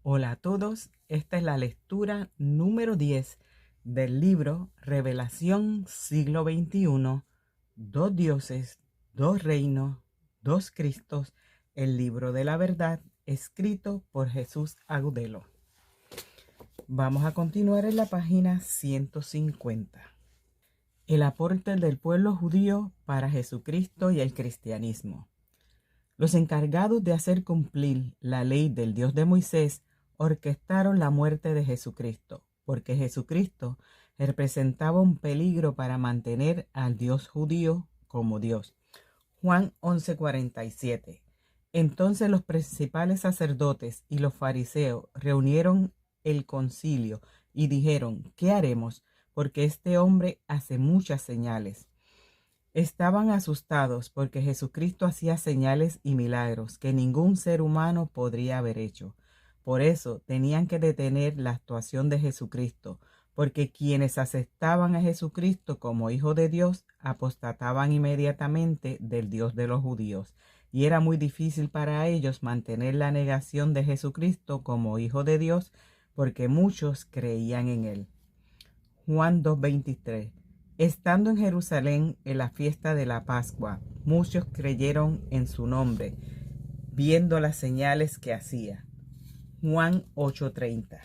Hola a todos, esta es la lectura número 10 del libro Revelación siglo XXI, dos dioses, dos reinos, dos Cristos, el libro de la verdad, escrito por Jesús Agudelo. Vamos a continuar en la página 150. El aporte del pueblo judío para Jesucristo y el cristianismo. Los encargados de hacer cumplir la ley del Dios de Moisés orquestaron la muerte de Jesucristo, porque Jesucristo representaba un peligro para mantener al Dios judío como Dios. Juan 11:47. Entonces los principales sacerdotes y los fariseos reunieron el concilio y dijeron: ¿qué haremos? Porque este hombre hace muchas señales. Estaban asustados porque Jesucristo hacía señales y milagros que ningún ser humano podría haber hecho. Por eso tenían que detener la actuación de Jesucristo, porque quienes aceptaban a Jesucristo como Hijo de Dios apostataban inmediatamente del Dios de los judíos, y era muy difícil para ellos mantener la negación de Jesucristo como Hijo de Dios, porque muchos creían en él. Juan 2:23. Estando en Jerusalén en la fiesta de la Pascua, muchos creyeron en su nombre, viendo las señales que hacía. Juan 8:30.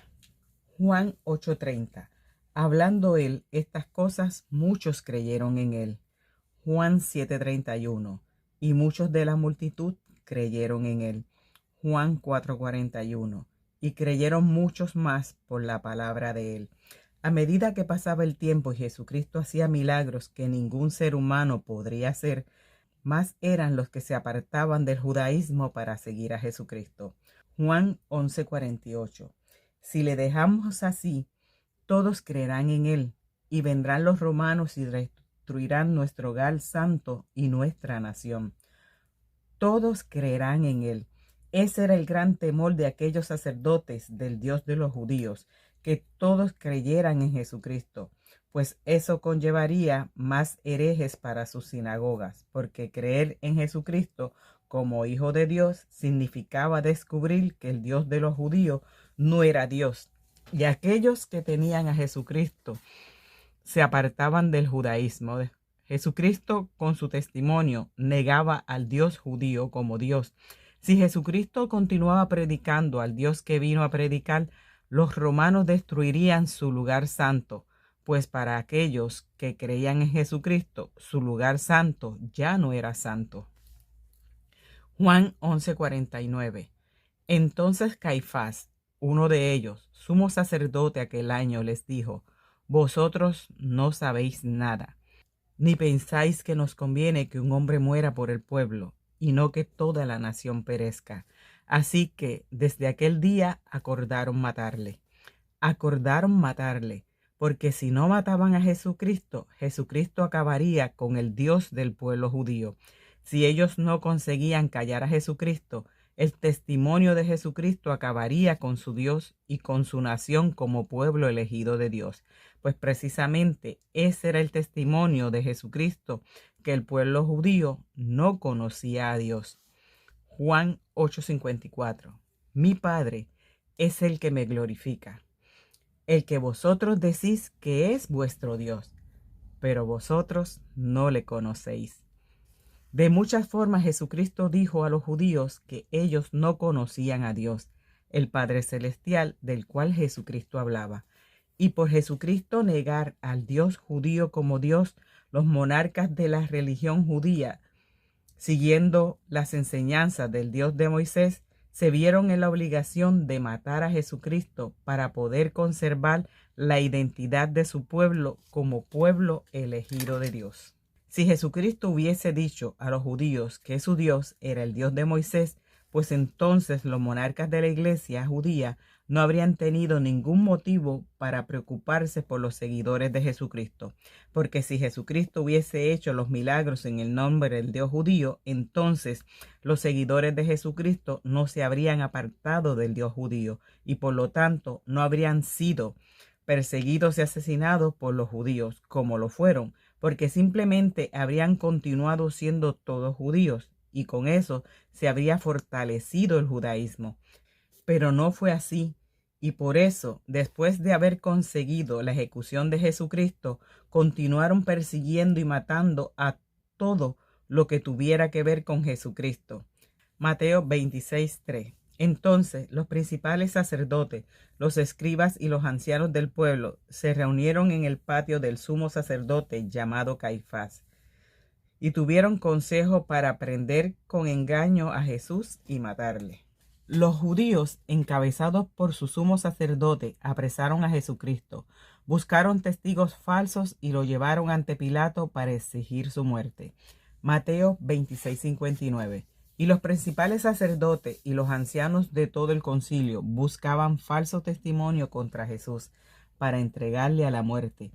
Juan 8:30. Hablando él estas cosas, muchos creyeron en él. Juan 7:31. Y muchos de la multitud creyeron en él. Juan 4:41. Y creyeron muchos más por la palabra de él. A medida que pasaba el tiempo y Jesucristo hacía milagros que ningún ser humano podría hacer, más eran los que se apartaban del judaísmo para seguir a Jesucristo. Juan 11:48. Si le dejamos así, todos creerán en él, y vendrán los romanos y destruirán nuestro hogar santo y nuestra nación. Todos creerán en él. Ese era el gran temor de aquellos sacerdotes del Dios de los judíos, que todos creyeran en Jesucristo, pues eso conllevaría más herejes para sus sinagogas, porque creer en Jesucristo como Hijo de Dios significaba descubrir que el Dios de los judíos no era Dios, y aquellos que tenían a Jesucristo se apartaban del judaísmo. Jesucristo, con su testimonio, negaba al Dios judío como Dios. Si Jesucristo continuaba predicando al Dios que vino a predicar, los romanos destruirían su lugar santo, pues para aquellos que creían en Jesucristo, su lugar santo ya no era santo. Juan 11:49. Entonces Caifás, uno de ellos, sumo sacerdote aquel año, les dijo: vosotros no sabéis nada, ni pensáis que nos conviene que un hombre muera por el pueblo, y no que toda la nación perezca. Así que desde aquel día acordaron matarle. Acordaron matarle, porque si no mataban a Jesucristo, Jesucristo acabaría con el Dios del pueblo judío. Si ellos no conseguían callar a Jesucristo, el testimonio de Jesucristo acabaría con su Dios y con su nación como pueblo elegido de Dios. Pues precisamente ese era el testimonio de Jesucristo, que el pueblo judío no conocía a Dios. Juan 8:54. Mi Padre es el que me glorifica, el que vosotros decís que es vuestro Dios, pero vosotros no le conocéis. De muchas formas Jesucristo dijo a los judíos que ellos no conocían a Dios, el Padre Celestial del cual Jesucristo hablaba. Y por Jesucristo negar al Dios judío como Dios, los monarcas de la religión judía, siguiendo las enseñanzas del Dios de Moisés, se vieron en la obligación de matar a Jesucristo para poder conservar la identidad de su pueblo como pueblo elegido de Dios. Si Jesucristo hubiese dicho a los judíos que su Dios era el Dios de Moisés, pues entonces los monarcas de la iglesia judía no habrían tenido ningún motivo para preocuparse por los seguidores de Jesucristo, porque si Jesucristo hubiese hecho los milagros en el nombre del Dios judío, entonces los seguidores de Jesucristo no se habrían apartado del Dios judío y por lo tanto no habrían sido perseguidos y asesinados por los judíos como lo fueron, porque simplemente habrían continuado siendo todos judíos y con eso se habría fortalecido el judaísmo. Pero no fue así, y por eso, después de haber conseguido la ejecución de Jesucristo, continuaron persiguiendo y matando a todo lo que tuviera que ver con Jesucristo. Mateo 26:3. Entonces los principales sacerdotes, los escribas y los ancianos del pueblo se reunieron en el patio del sumo sacerdote llamado Caifás, y tuvieron consejo para prender con engaño a Jesús y matarle. Los judíos, encabezados por su sumo sacerdote, apresaron a Jesucristo, buscaron testigos falsos y lo llevaron ante Pilato para exigir su muerte. Mateo 26:59. Y los principales sacerdotes y los ancianos de todo el concilio buscaban falso testimonio contra Jesús para entregarle a la muerte,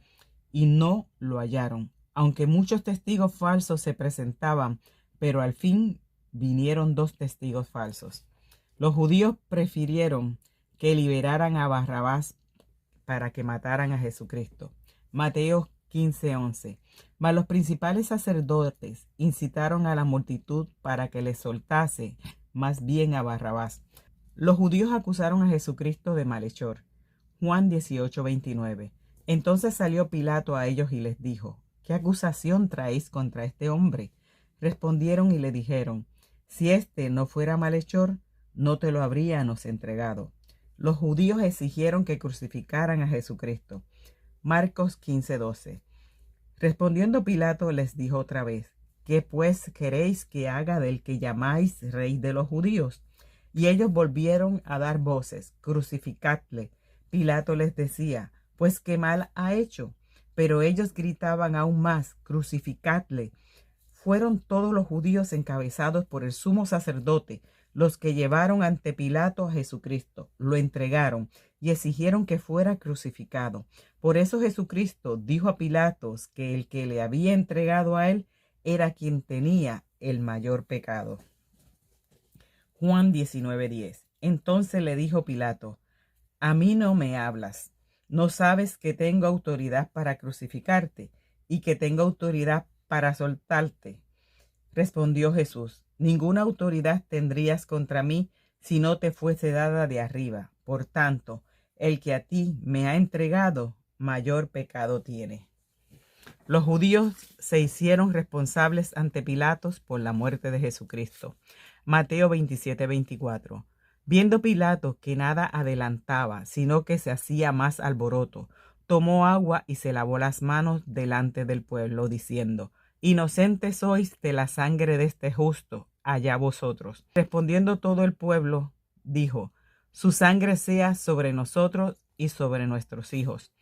y no lo hallaron, aunque muchos testigos falsos se presentaban, pero al fin vinieron 2 testigos falsos. Los judíos prefirieron que liberaran a Barrabás para que mataran a Jesucristo. Mateo 15:11. Mas los principales sacerdotes incitaron a la multitud para que le soltase más bien a Barrabás. Los judíos acusaron a Jesucristo de malhechor. Juan 18:29. Entonces salió Pilato a ellos y les dijo: ¿Qué acusación traéis contra este hombre? Respondieron y le dijeron: Si éste no fuera malhechor, no te lo habríamos entregado. Los judíos exigieron que crucificaran a Jesucristo. Marcos 15:12. Respondiendo Pilato les dijo otra vez: ¿Qué pues queréis que haga del que llamáis rey de los judíos? Y ellos volvieron a dar voces: Crucificadle. Pilato les decía: Pues qué mal ha hecho. Pero ellos gritaban aún más: Crucificadle. Fueron todos los judíos encabezados por el sumo sacerdote los que llevaron ante Pilato a Jesucristo, lo entregaron y exigieron que fuera crucificado. Por eso Jesucristo dijo a Pilatos que el que le había entregado a él era quien tenía el mayor pecado. Juan 19:10. Entonces le dijo Pilato: A mí no me hablas. ¿No sabes que tengo autoridad para crucificarte y que tengo autoridad para soltarte? Respondió Jesús: Ninguna autoridad tendrías contra mí si no te fuese dada de arriba. Por tanto, el que a ti me ha entregado, mayor pecado tiene. Los judíos se hicieron responsables ante Pilatos por la muerte de Jesucristo. Mateo 27:24. Viendo Pilato que nada adelantaba, sino que se hacía más alboroto, tomó agua y se lavó las manos delante del pueblo, diciendo: Inocentes sois de la sangre de este justo, allá vosotros. Respondiendo todo el pueblo, dijo: Su sangre sea sobre nosotros y sobre nuestros hijos.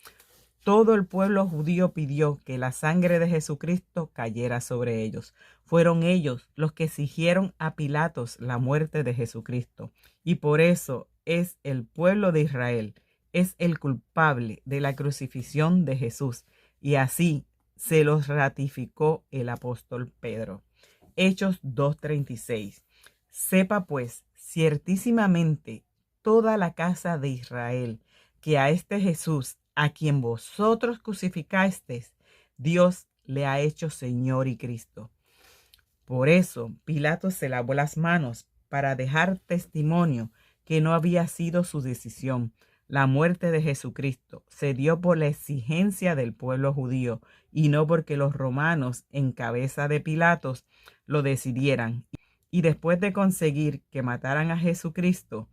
Todo el pueblo judío pidió que la sangre de Jesucristo cayera sobre ellos. Fueron ellos los que exigieron a Pilatos la muerte de Jesucristo. Y por eso es el pueblo de Israel, es el culpable de la crucifixión de Jesús. Y así se los ratificó el apóstol Pedro. Hechos 2:36. Sepa pues ciertísimamente toda la casa de Israel que a este Jesús, a quien vosotros crucificasteis, Dios le ha hecho Señor y Cristo. Por eso Pilato se lavó las manos para dejar testimonio que no había sido su decisión. La muerte de Jesucristo se dio por la exigencia del pueblo judío y no porque los romanos, en cabeza de Pilatos, lo decidieran. Y después de conseguir que mataran a Jesucristo,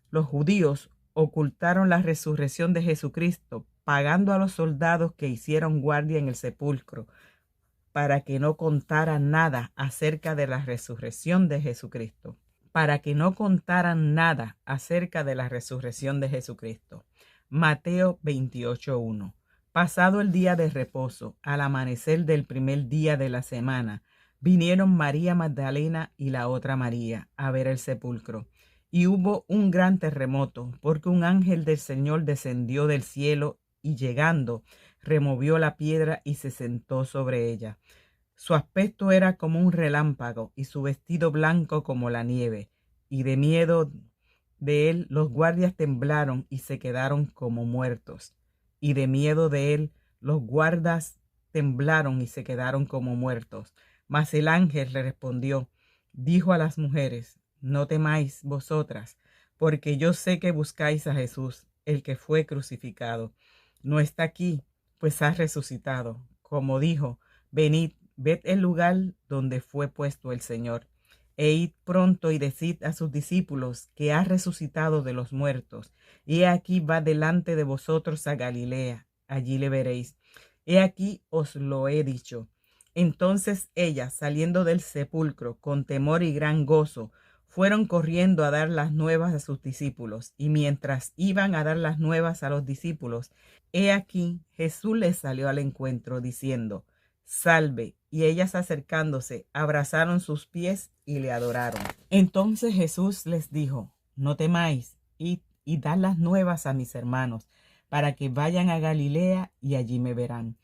los judíos ocultaron la resurrección de Jesucristo, pagando a los soldados que hicieron guardia en el sepulcro para que no contaran nada acerca de la resurrección de Jesucristo. Para que no contaran nada acerca de la resurrección de Jesucristo. Mateo 28:1. Pasado el día de reposo, al amanecer del primer día de la semana, vinieron María Magdalena y la otra María a ver el sepulcro. Y hubo un gran terremoto, porque un ángel del Señor descendió del cielo y llegando, removió la piedra y se sentó sobre ella. Su aspecto era como un relámpago y su vestido blanco como la nieve, y de miedo de él los guardias temblaron y se quedaron como muertos. Y de miedo de él los guardas temblaron y se quedaron como muertos. Mas el ángel le respondió, dijo a las mujeres: No temáis vosotras, porque yo sé que buscáis a Jesús, el que fue crucificado. No está aquí, pues ha resucitado. Como dijo, venid, ved el lugar donde fue puesto el Señor. E id pronto y decid a sus discípulos que ha resucitado de los muertos. Y he aquí va delante de vosotros a Galilea, allí le veréis. He aquí os lo he dicho. Entonces ellas, saliendo del sepulcro con temor y gran gozo, fueron corriendo a dar las nuevas a sus discípulos. Y mientras iban a dar las nuevas a los discípulos, he aquí Jesús les salió al encuentro, diciendo: Salve. Y ellas, acercándose, abrazaron sus pies y le adoraron. Entonces Jesús les dijo: No temáis, id y dad las nuevas a mis hermanos, para que vayan a Galilea y allí me verán.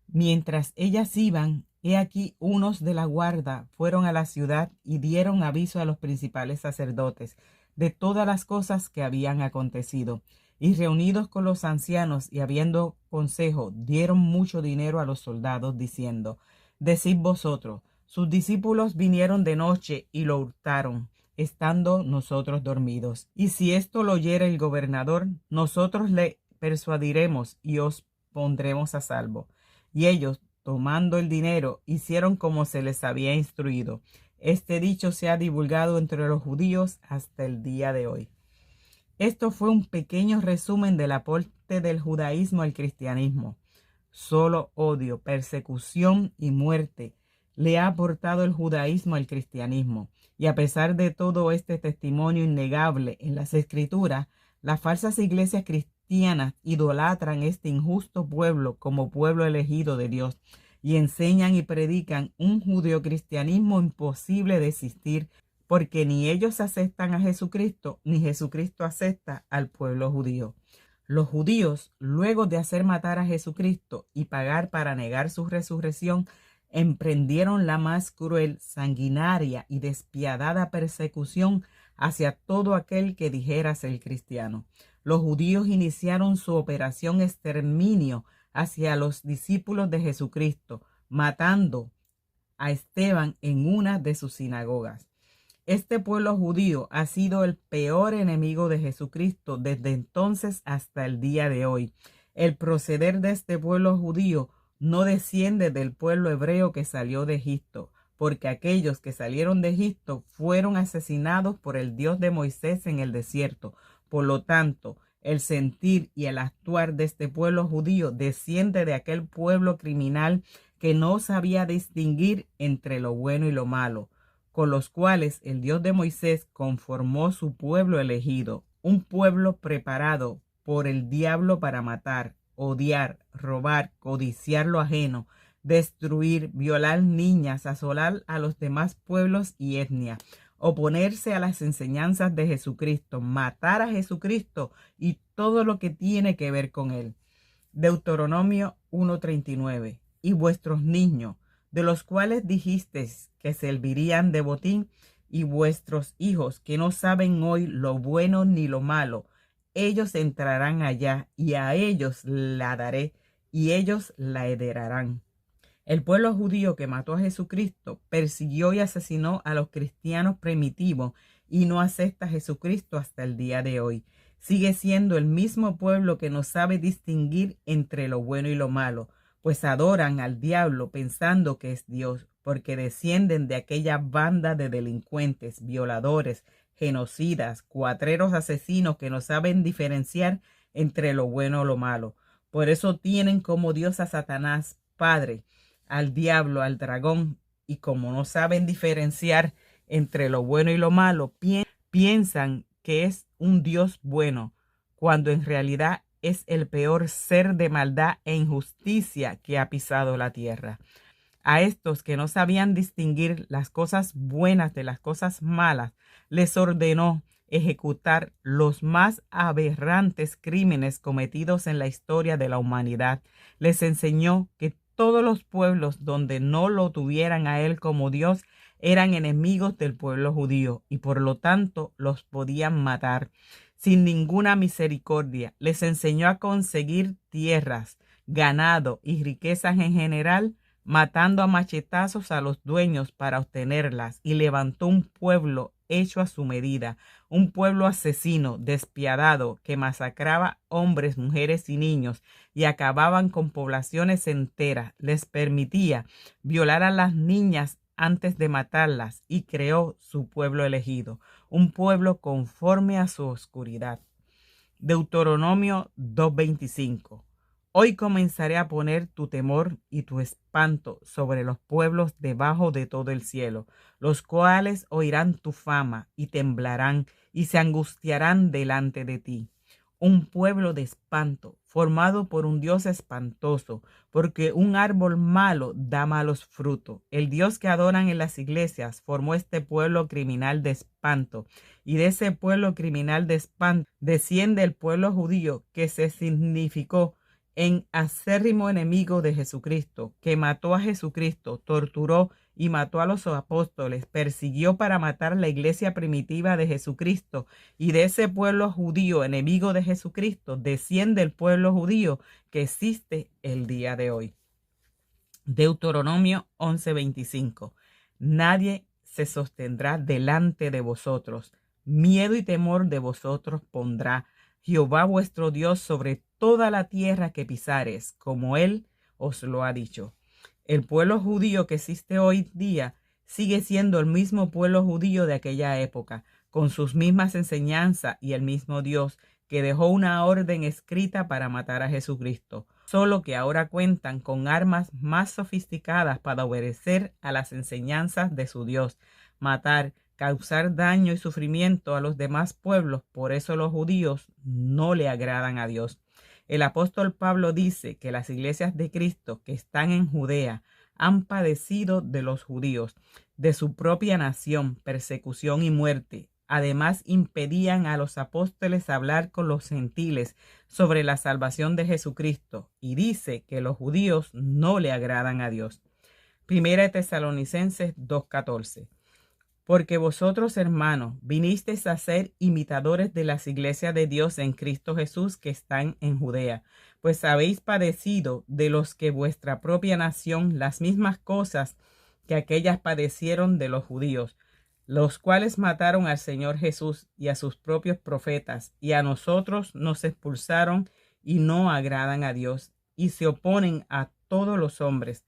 Mientras ellas iban, he aquí unos de la guarda fueron a la ciudad y dieron aviso a los principales sacerdotes de todas las cosas que habían acontecido. Y reunidos con los ancianos y habiendo consejo, dieron mucho dinero a los soldados, diciendo: Decid vosotros, sus discípulos vinieron de noche y lo hurtaron, estando nosotros dormidos. Y si esto lo oyere el gobernador, nosotros le persuadiremos y os pondremos a salvo. Y ellos, tomando el dinero, hicieron como se les había instruido. Este dicho se ha divulgado entre los judíos hasta el día de hoy. Esto fue un pequeño resumen del aporte del judaísmo al cristianismo. Solo odio, persecución y muerte le ha aportado el judaísmo al cristianismo. Y a pesar de todo este testimonio innegable en las escrituras, las falsas iglesias cristianas idolatran este injusto pueblo como pueblo elegido de Dios y enseñan y predican un judeocristianismo imposible de existir, porque ni ellos aceptan a Jesucristo, ni Jesucristo acepta al pueblo judío. Los judíos, luego de hacer matar a Jesucristo y pagar para negar su resurrección, emprendieron la más cruel, sanguinaria y despiadada persecución hacia todo aquel que dijera ser cristiano. Los judíos iniciaron su operación exterminio hacia los discípulos de Jesucristo, matando a Esteban en una de sus sinagogas. Este pueblo judío ha sido el peor enemigo de Jesucristo desde entonces hasta el día de hoy. El proceder de este pueblo judío no desciende del pueblo hebreo que salió de Egipto, porque aquellos que salieron de Egipto fueron asesinados por el Dios de Moisés en el desierto. Por lo tanto, el sentir y el actuar de este pueblo judío desciende de aquel pueblo criminal que no sabía distinguir entre lo bueno y lo malo, con los cuales el Dios de Moisés conformó su pueblo elegido, un pueblo preparado por el diablo para matar, odiar, robar, codiciar lo ajeno, destruir, violar niñas, asolar a los demás pueblos y etnias, oponerse a las enseñanzas de Jesucristo, matar a Jesucristo y todo lo que tiene que ver con él. Deuteronomio 1:39. Y vuestros niños, de los cuales dijisteis que servirían de botín, y vuestros hijos, que no saben hoy lo bueno ni lo malo, ellos entrarán allá, y a ellos la daré, y ellos la heredarán. El pueblo judío que mató a Jesucristo persiguió y asesinó a los cristianos primitivos y no acepta a Jesucristo hasta el día de hoy. Sigue siendo el mismo pueblo que no sabe distinguir entre lo bueno y lo malo, pues adoran al diablo pensando que es Dios, porque descienden de aquella banda de delincuentes, violadores, genocidas, cuatreros asesinos que no saben diferenciar entre lo bueno o lo malo. Por eso tienen como Dios a Satanás, Padre, al diablo, al dragón, y como no saben diferenciar entre lo bueno y lo malo, piensan que es un Dios bueno, cuando en realidad es el peor ser de maldad e injusticia que ha pisado la tierra. A estos que no sabían distinguir las cosas buenas de las cosas malas, les ordenó ejecutar los más aberrantes crímenes cometidos en la historia de la humanidad. Les enseñó que todos los pueblos donde no lo tuvieran a él como Dios eran enemigos del pueblo judío y por lo tanto los podían matar sin ninguna misericordia. Les enseñó a conseguir tierras, ganado y riquezas en general, matando a machetazos a los dueños para obtenerlas, y levantó un pueblo hecho a su medida, un pueblo asesino, despiadado, que masacraba hombres, mujeres y niños y acababan con poblaciones enteras. Les permitía violar a las niñas antes de matarlas y creó su pueblo elegido, un pueblo conforme a su oscuridad. Deuteronomio 2:25. Hoy comenzaré a poner tu temor y tu espanto sobre los pueblos debajo de todo el cielo, los cuales oirán tu fama y temblarán y se angustiarán delante de ti. Un pueblo de espanto, formado por un Dios espantoso, porque un árbol malo da malos frutos. El Dios que adoran en las iglesias formó este pueblo criminal de espanto, y de ese pueblo criminal de espanto desciende el pueblo judío, que se significó en acérrimo enemigo de Jesucristo, que mató a Jesucristo, torturó y mató a los apóstoles, persiguió para matar la iglesia primitiva de Jesucristo, y de ese pueblo judío, enemigo de Jesucristo, desciende el pueblo judío que existe el día de hoy. Deuteronomio 11:25. Nadie se sostendrá delante de vosotros, miedo y temor de vosotros pondrá Jehová vuestro Dios sobre toda la tierra que pisares, como él os lo ha dicho. El pueblo judío que existe hoy día sigue siendo el mismo pueblo judío de aquella época, con sus mismas enseñanzas y el mismo Dios que dejó una orden escrita para matar a Jesucristo, solo que ahora cuentan con armas más sofisticadas para obedecer a las enseñanzas de su Dios, matar, causar daño y sufrimiento a los demás pueblos. Por eso los judíos no le agradan a Dios. El apóstol Pablo dice que las iglesias de Cristo que están en Judea han padecido de los judíos, de su propia nación, persecución y muerte. Además, impedían a los apóstoles hablar con los gentiles sobre la salvación de Jesucristo, y dice que los judíos no le agradan a Dios. Primera de Tesalonicenses 2:14. Porque vosotros, hermanos, vinisteis a ser imitadores de las iglesias de Dios en Cristo Jesús que están en Judea, pues habéis padecido de los que vuestra propia nación las mismas cosas que aquellas padecieron de los judíos, los cuales mataron al Señor Jesús y a sus propios profetas, y a nosotros nos expulsaron y no agradan a Dios, y se oponen a todos los hombres,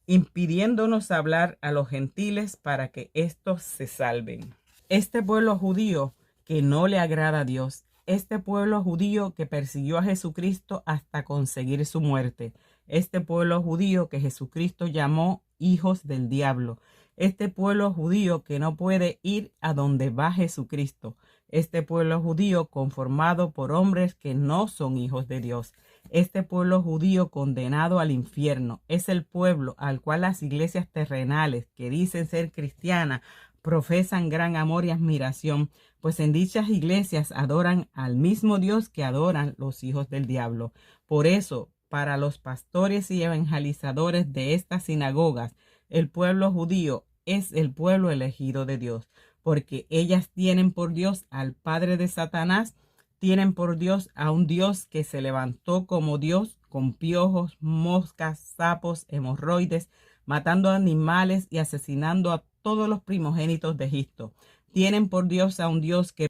impidiéndonos hablar a los gentiles para que éstos se salven. Este pueblo judío que no le agrada a Dios, este pueblo judío que persiguió a Jesucristo hasta conseguir su muerte, este pueblo judío que Jesucristo llamó hijos del diablo, este pueblo judío que no puede ir a donde va Jesucristo, este pueblo judío conformado por hombres que no son hijos de Dios. Este pueblo judío condenado al infierno es el pueblo al cual las iglesias terrenales que dicen ser cristianas profesan gran amor y admiración, pues en dichas iglesias adoran al mismo Dios que adoran los hijos del diablo. Por eso, para los pastores y evangelizadores de estas sinagogas, el pueblo judío es el pueblo elegido de Dios, porque ellas tienen por Dios al padre de Satanás, tienen por Dios a un Dios que se levantó como Dios con piojos, moscas, sapos, hemorroides, matando animales y asesinando a todos los primogénitos de Egipto. Tienen por Dios a un Dios que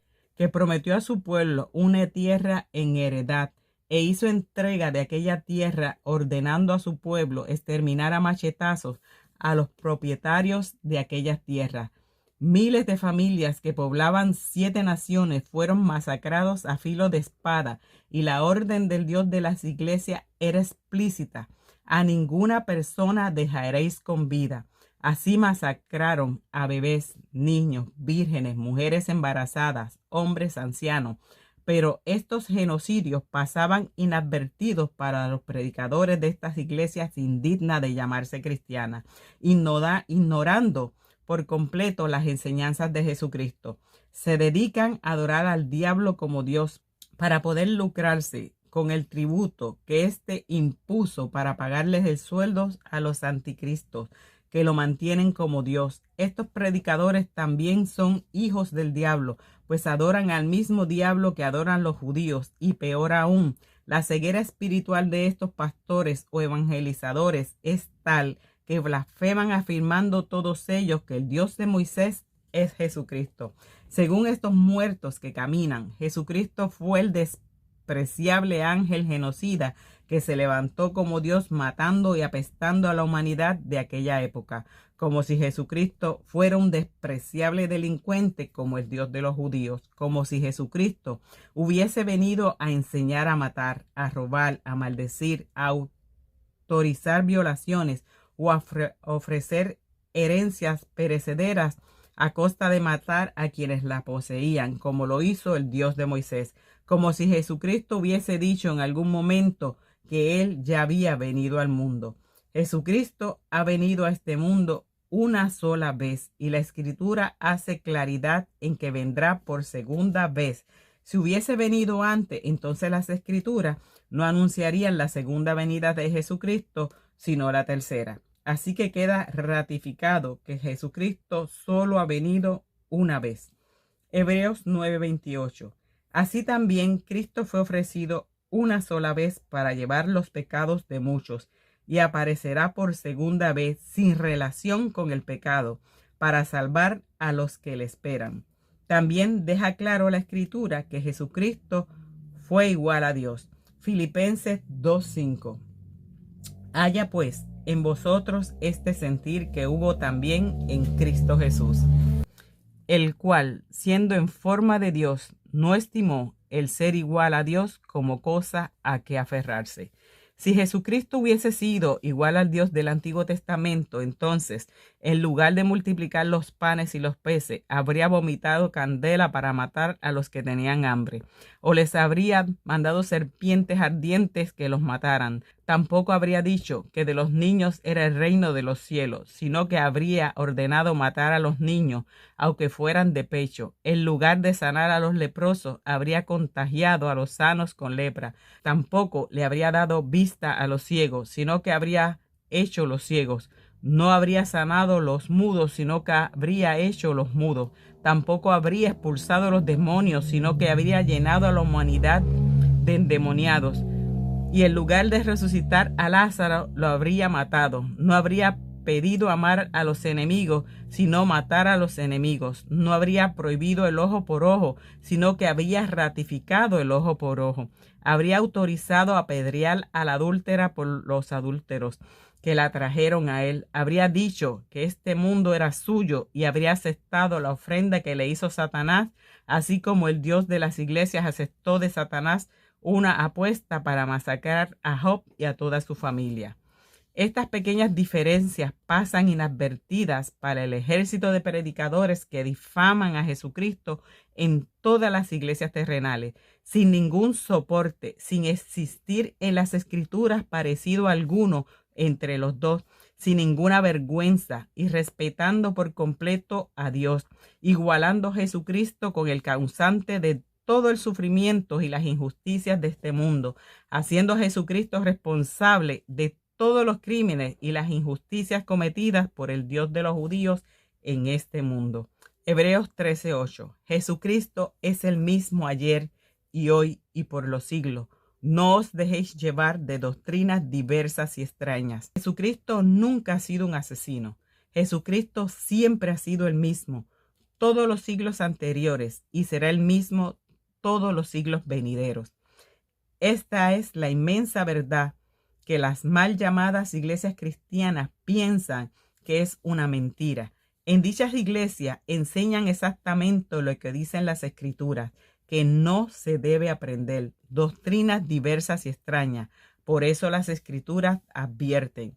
prometió a su pueblo una tierra en heredad e hizo entrega de aquella tierra, ordenando a su pueblo exterminar a machetazos a los propietarios de aquellas tierras. Miles de familias que poblaban 7 naciones fueron masacrados a filo de espada, y la orden del Dios de las iglesias era explícita: a ninguna persona dejaréis con vida. Así masacraron a bebés, niños, vírgenes, mujeres embarazadas, hombres ancianos. Pero estos genocidios pasaban inadvertidos para los predicadores de estas iglesias indignas de llamarse cristianas, ignorando por completo las enseñanzas de Jesucristo. Se dedican a adorar al diablo como Dios para poder lucrarse con el tributo que éste impuso para pagarles el sueldo a los anticristos que lo mantienen como Dios. Estos predicadores también son hijos del diablo, pues adoran al mismo diablo que adoran los judíos, y peor aún, la ceguera espiritual de estos pastores o evangelizadores es tal que blasfeman afirmando todos ellos que el Dios de Moisés es Jesucristo. Según estos muertos que caminan, Jesucristo fue el despreciable ángel genocida que se levantó como Dios, matando y apestando a la humanidad de aquella época, como si Jesucristo fuera un despreciable delincuente como el Dios de los judíos, como si Jesucristo hubiese venido a enseñar a matar, a robar, a maldecir, a autorizar violaciones o a ofrecer herencias perecederas a costa de matar a quienes la poseían, como lo hizo el Dios de Moisés, como si Jesucristo hubiese dicho en algún momento que él ya había venido al mundo. Jesucristo ha venido a este mundo una sola vez y la Escritura hace claridad en que vendrá por segunda vez. Si hubiese venido antes, entonces las Escrituras no anunciarían la segunda venida de Jesucristo, sino la tercera. Así que queda ratificado que Jesucristo solo ha venido una vez. Hebreos 9:28. Así también Cristo fue ofrecido una sola vez para llevar los pecados de muchos y aparecerá por segunda vez sin relación con el pecado para salvar a los que le esperan. También deja claro la Escritura que Jesucristo fue igual a Dios. Filipenses 2:5. Haya pues en vosotros este sentir que hubo también en Cristo Jesús, el cual, siendo en forma de Dios, no estimó el ser igual a Dios como cosa a que aferrarse. Si Jesucristo hubiese sido igual al Dios del Antiguo Testamento, entonces, en lugar de multiplicar los panes y los peces, habría vomitado candela para matar a los que tenían hambre, o les habría mandado serpientes ardientes que los mataran. Tampoco habría dicho que de los niños era el reino de los cielos, sino que habría ordenado matar a los niños, aunque fueran de pecho. En lugar de sanar a los leprosos, habría contagiado a los sanos con lepra. Tampoco le habría dado vista a los ciegos, sino que habría hecho los ciegos. No habría sanado los mudos, sino que habría hecho los mudos. Tampoco habría expulsado los demonios, sino que habría llenado a la humanidad de endemoniados. Y en lugar de resucitar a Lázaro, lo habría matado. No habría pedido amar a los enemigos, sino matar a los enemigos. No habría prohibido el ojo por ojo, sino que habría ratificado el ojo por ojo. Habría autorizado apedrear a la adúltera por los adúlteros que la trajeron a él. Habría dicho que este mundo era suyo y habría aceptado la ofrenda que le hizo Satanás, así como el Dios de las iglesias aceptó de Satanás una apuesta para masacrar a Job y a toda su familia. Estas pequeñas diferencias pasan inadvertidas para el ejército de predicadores que difaman a Jesucristo en todas las iglesias terrenales, sin ningún soporte, sin existir en las Escrituras parecido alguno entre los dos, sin ninguna vergüenza y respetando por completo a Dios, igualando a Jesucristo con el causante de todo el sufrimiento y las injusticias de este mundo, haciendo a Jesucristo responsable de todos los crímenes y las injusticias cometidas por el Dios de los judíos en este mundo. Hebreos 13:8. Jesucristo es el mismo ayer y hoy y por los siglos. No os dejéis llevar de doctrinas diversas y extrañas. Jesucristo nunca ha sido un asesino. Jesucristo siempre ha sido el mismo todos los siglos anteriores y será el mismo todos los siglos venideros. Esta es la inmensa verdad que las mal llamadas iglesias cristianas piensan que es una mentira. En dichas iglesias enseñan exactamente lo que dicen las Escrituras, que no se debe aprender doctrinas diversas y extrañas. Por eso las Escrituras advierten.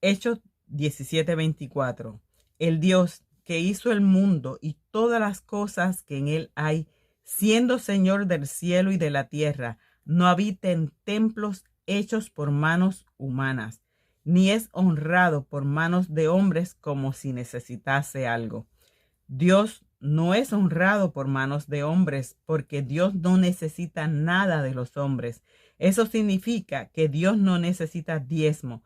Hechos 17:24. El Dios que hizo el mundo y todas las cosas que en él hay, siendo Señor del cielo y de la tierra, no habita en templos hechos por manos humanas, ni es honrado por manos de hombres como si necesitase algo. Dios no es honrado por manos de hombres, porque Dios no necesita nada de los hombres. Eso significa que Dios no necesita diezmo,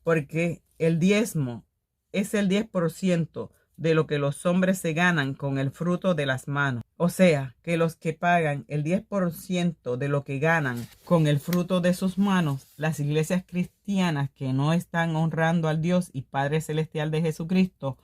porque el diezmo es el 10% de lo que los hombres se ganan con el fruto de las manos. O sea, que los que pagan el 10% de lo que ganan con el fruto de sus manos, las iglesias cristianas que no están honrando al Dios y Padre Celestial de Jesucristo,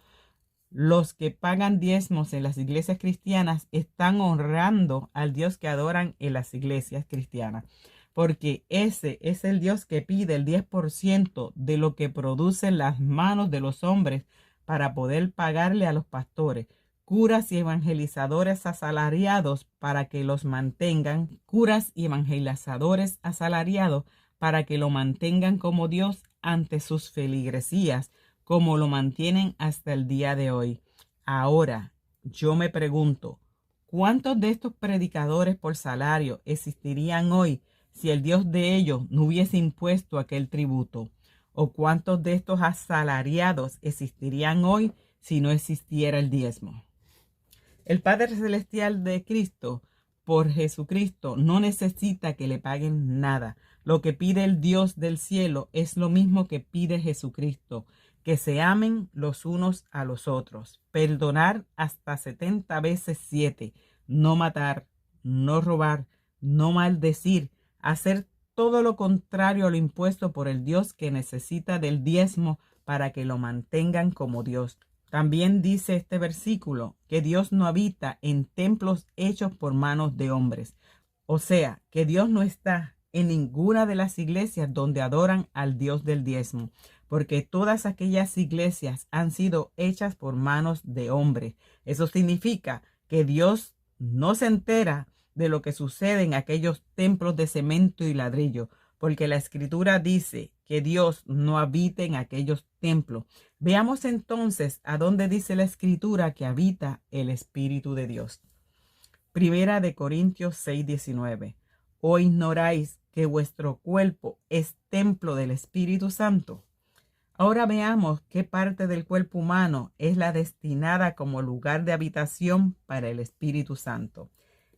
Los que pagan diezmos en las iglesias cristianas están honrando al Dios que adoran en las iglesias cristianas, porque ese es el Dios que pide el 10% de lo que producen las manos de los hombres para poder pagarle a los pastores, curas y evangelizadores asalariados para que los mantengan, curas y evangelizadores asalariados para que lo mantengan como Dios ante sus feligresías, como lo mantienen hasta el día de hoy. Ahora, yo me pregunto, ¿cuántos de estos predicadores por salario existirían hoy si el Dios de ellos no hubiese impuesto aquel tributo? ¿O cuántos de estos asalariados existirían hoy si no existiera el diezmo? El Padre Celestial de Cristo, por Jesucristo, no necesita que le paguen nada. Lo que pide el Dios del cielo es lo mismo que pide Jesucristo, que se amen los unos a los otros, perdonar hasta 70 veces 7, no matar, no robar, no maldecir, hacer todo lo contrario a lo impuesto por el Dios que necesita del diezmo para que lo mantengan como Dios. También dice este versículo que Dios no habita en templos hechos por manos de hombres. O sea, que Dios no está en ninguna de las iglesias donde adoran al Dios del diezmo, porque todas aquellas iglesias han sido hechas por manos de hombres. Eso significa que Dios no se entera de lo que sucede en aquellos templos de cemento y ladrillo, porque la Escritura dice que Dios no habita en aquellos templos. Veamos entonces a dónde dice la Escritura que habita el Espíritu de Dios. Primera de Corintios 6:19. ¿O ignoráis que vuestro cuerpo es templo del Espíritu Santo? Ahora veamos qué parte del cuerpo humano es la destinada como lugar de habitación para el Espíritu Santo.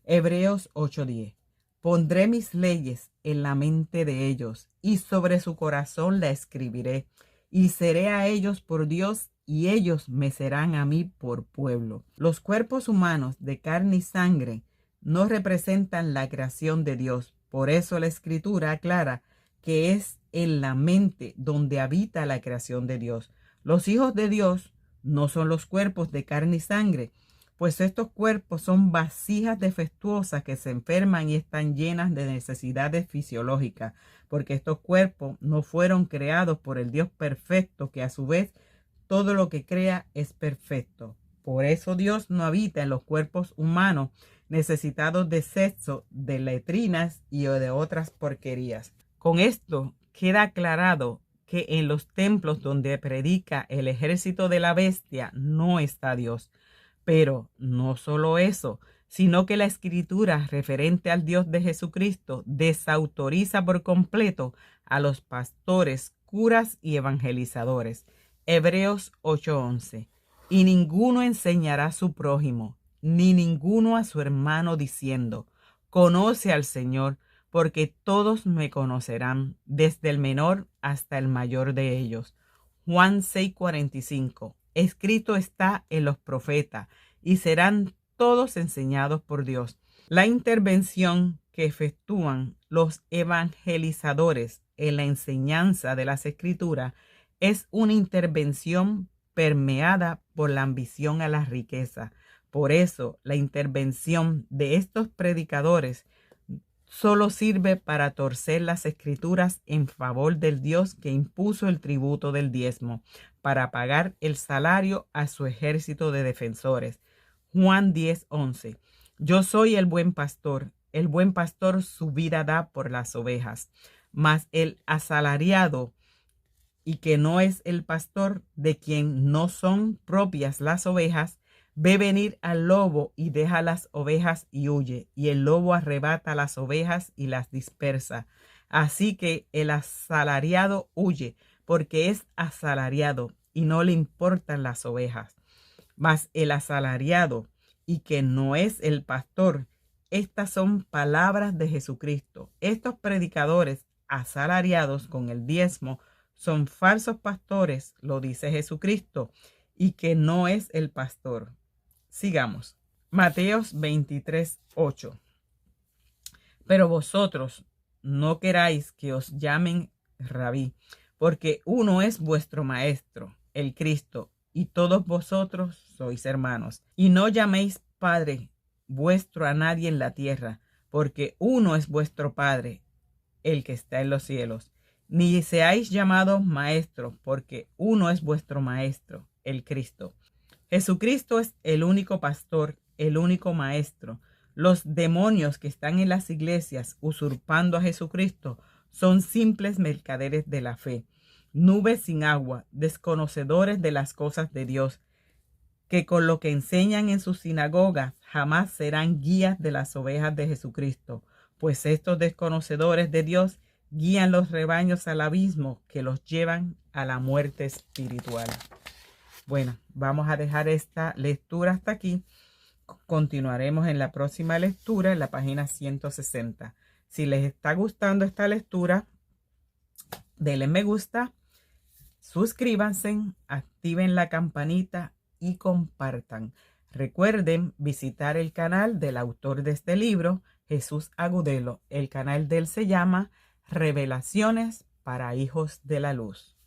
Hebreos 8:10. Pondré mis leyes en la mente de ellos, y sobre su corazón la escribiré, y seré a ellos por Dios, y ellos me serán a mí por pueblo. Los cuerpos humanos de carne y sangre no representan la creación de Dios. Por eso la Escritura aclara que es en la mente donde habita la creación de Dios. Los hijos de Dios no son los cuerpos de carne y sangre, pues estos cuerpos son vasijas defectuosas que se enferman y están llenas de necesidades fisiológicas, porque estos cuerpos no fueron creados por el Dios perfecto, que a su vez todo lo que crea es perfecto. Por eso Dios no habita en los cuerpos humanos necesitados de sexo, de letrinas y de otras porquerías. Con esto queda aclarado que en los templos donde predica el ejército de la bestia no está Dios. Pero no solo eso, sino que la Escritura referente al Dios de Jesucristo desautoriza por completo a los pastores, curas y evangelizadores. Hebreos 8:11. Y ninguno enseñará a su prójimo, ni ninguno a su hermano diciendo, conoce al Señor, porque todos me conocerán, desde el menor hasta el mayor de ellos. Juan 6:45. Escrito está en los profetas, y serán todos enseñados por Dios. La intervención que efectúan los evangelizadores en la enseñanza de las Escrituras es una intervención permeada por la ambición a la riqueza. Por eso, la intervención de estos predicadores solo sirve para torcer las Escrituras en favor del Dios que impuso el tributo del diezmo, para pagar el salario a su ejército de defensores. Juan 10:11. Yo soy el buen pastor su vida da por las ovejas, mas el asalariado y que no es el pastor, de quien no son propias las ovejas, ve venir al lobo y deja las ovejas y huye, y el lobo arrebata las ovejas y las dispersa. Así que el asalariado huye, porque es asalariado y no le importan las ovejas. Mas el asalariado y que no es el pastor, estas son palabras de Jesucristo. Estos predicadores asalariados con el diezmo son falsos pastores, lo dice Jesucristo, y que no es el pastor. Sigamos. Mateos 23:8. Pero vosotros no queráis que os llamen rabí, porque uno es vuestro maestro, el Cristo, y todos vosotros sois hermanos. Y no llaméis Padre vuestro a nadie en la tierra, porque uno es vuestro Padre, el que está en los cielos. Ni seáis llamados maestros, porque uno es vuestro Maestro, el Cristo. Jesucristo es el único pastor, el único maestro. Los demonios que están en las iglesias usurpando a Jesucristo son simples mercaderes de la fe, nubes sin agua, desconocedores de las cosas de Dios, que con lo que enseñan en sus sinagogas jamás serán guías de las ovejas de Jesucristo, pues estos desconocedores de Dios guían los rebaños al abismo que los llevan a la muerte espiritual. Bueno, vamos a dejar esta lectura hasta aquí. Continuaremos en la próxima lectura en la página 160. Si les está gustando esta lectura, denle me gusta, suscríbanse, activen la campanita y compartan. Recuerden visitar el canal del autor de este libro, Jesús Agudelo. El canal de él se llama Revelaciones para Hijos de la Luz.